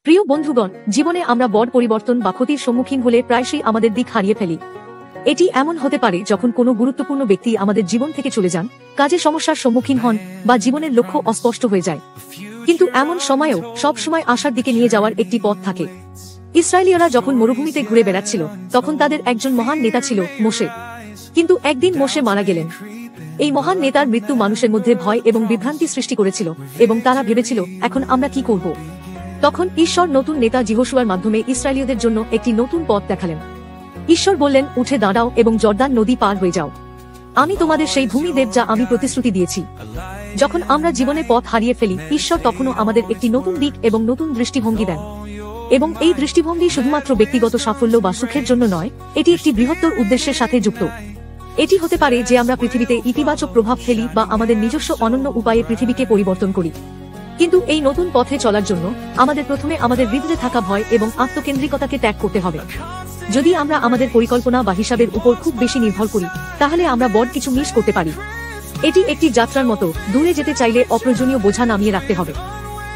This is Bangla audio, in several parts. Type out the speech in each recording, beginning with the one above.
প্রিয় বন্ধুগণ, জীবনে আমরা বড় পরিবর্তন বা ক্ষতির সম্মুখীন হলে প্রায়শই আমাদের দিক হারিয়ে ফেলি। এটি এমন হতে পারে যখন কোনো গুরুত্বপূর্ণ ব্যক্তি আমাদের জীবন থেকে চলে যান, কাজে সমস্যার সম্মুখীন হন বা জীবনের লক্ষ্য অস্পষ্ট হয়ে যায়। কিন্তু এমন সময়েও সব সময় আশার দিকে নিয়ে যাওয়ার একটি পথ থাকে। ইসরায়েলীয়রা যখন মরুভূমিতে ঘুরে বেড়াচ্ছিল, তখন তাদের একজন মহান নেতা ছিল, মোশে। কিন্তু একদিন মোশে মারা গেলেন। এই মহান নেতার মৃত্যু মানুষের মধ্যে ভয় এবং বিভ্রান্তি সৃষ্টি করেছিল, এবং তারা ভেবেছিল, এখন আমরা কি করব? তখন ঈশ্বর নতুন নেতা যিহোশুয়ার মাধ্যমে ইসরায়েলীয়দের জন্য একটি নতুন পথ দেখালেন। ঈশ্বর বললেন, উঠে দাঁড়াও এবং জর্দান নদী পার হয়ে যাও। আমি তোমাদের সেই ভূমি দেব যা আমি প্রতিশ্রুতি দিয়েছি। যখন আমরা জীবনে পথ হারিয়ে ফেলি, ঈশ্বর তখনও আমাদের একটি নতুন দিক এবং নতুন দৃষ্টিভঙ্গি দেন। এবং এই দৃষ্টিভঙ্গি শুধুমাত্র ব্যক্তিগত সাফল্য বা সুখের জন্য নয়, এটি একটি বৃহত্তর উদ্দেশ্যের সাথে যুক্ত। এটি হতে পারে যে আমরা পৃথিবীতে ইতিবাচক প্রভাব ফেলি বা আমাদের নিজস্ব অনন্য উপায়ে পৃথিবীকে পরিবর্তন করি। কিন্তু এই নতুন পথে চলার জন্য আমাদের প্রথমে আমাদের হৃদয়ে থাকা ভয় এবং আত্মকেন্দ্রিকতাকে ত্যাগ করতে হবে। যদি আমরা আমাদের পরিকল্পনা বা হিসাবের উপর খুব বেশি নির্ভর করি, তাহলে আমরা বড় কিছু মিস করতে পারি। এটি একটি যাত্রার মতো, দূরে যেতে চাইলে অপ্রয়োজনীয় বোঝা নামিয়ে রাখতে হবে।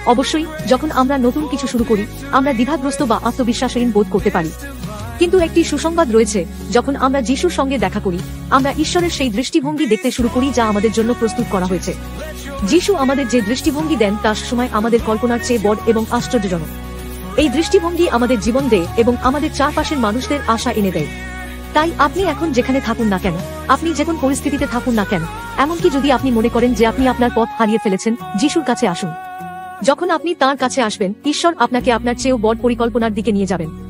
অবশ্যই, যখন আমরা নতুন কিছু শুরু করি, আমরা দ্বিধাগ্রস্ত বা আত্মবিশ্বাসহীন বোধ করতে পারি। কিন্তু একটি সুসংবাদ রয়েছে, যখন আমরা যিশুর সঙ্গে দেখা করি, আমরা ঈশ্বরের সেই দৃষ্টিভঙ্গি দেখতে শুরু করি যা আমাদের জন্য প্রস্তুত করা হয়েছে। যিশু আমাদের যে দৃষ্টিভঙ্গি দেন তা সময় আমাদের কল্পনার চেয়ে বড় এবং আশ্চর্যজনক। এই দৃষ্টিভঙ্গি আমাদের জীবন দেয় এবং আমাদের চারপাশের মানুষদের আশা এনে দেয়। তাই আপনি এখন যেখানে থাকুন না কেন, আপনি যে কোন পরিস্থিতিতে থাকুন না কেন, এমনকি যদি আপনি মনে করেন যে আপনি আপনার পথ হারিয়ে ফেলেছেন, যিশুর কাছে আসুন। যখন আপনি তাঁর কাছে আসবেন, ঈশ্বর আপনাকে আপনার চেয়েও বড় পরিকল্পনার দিকে নিয়ে যাবেন।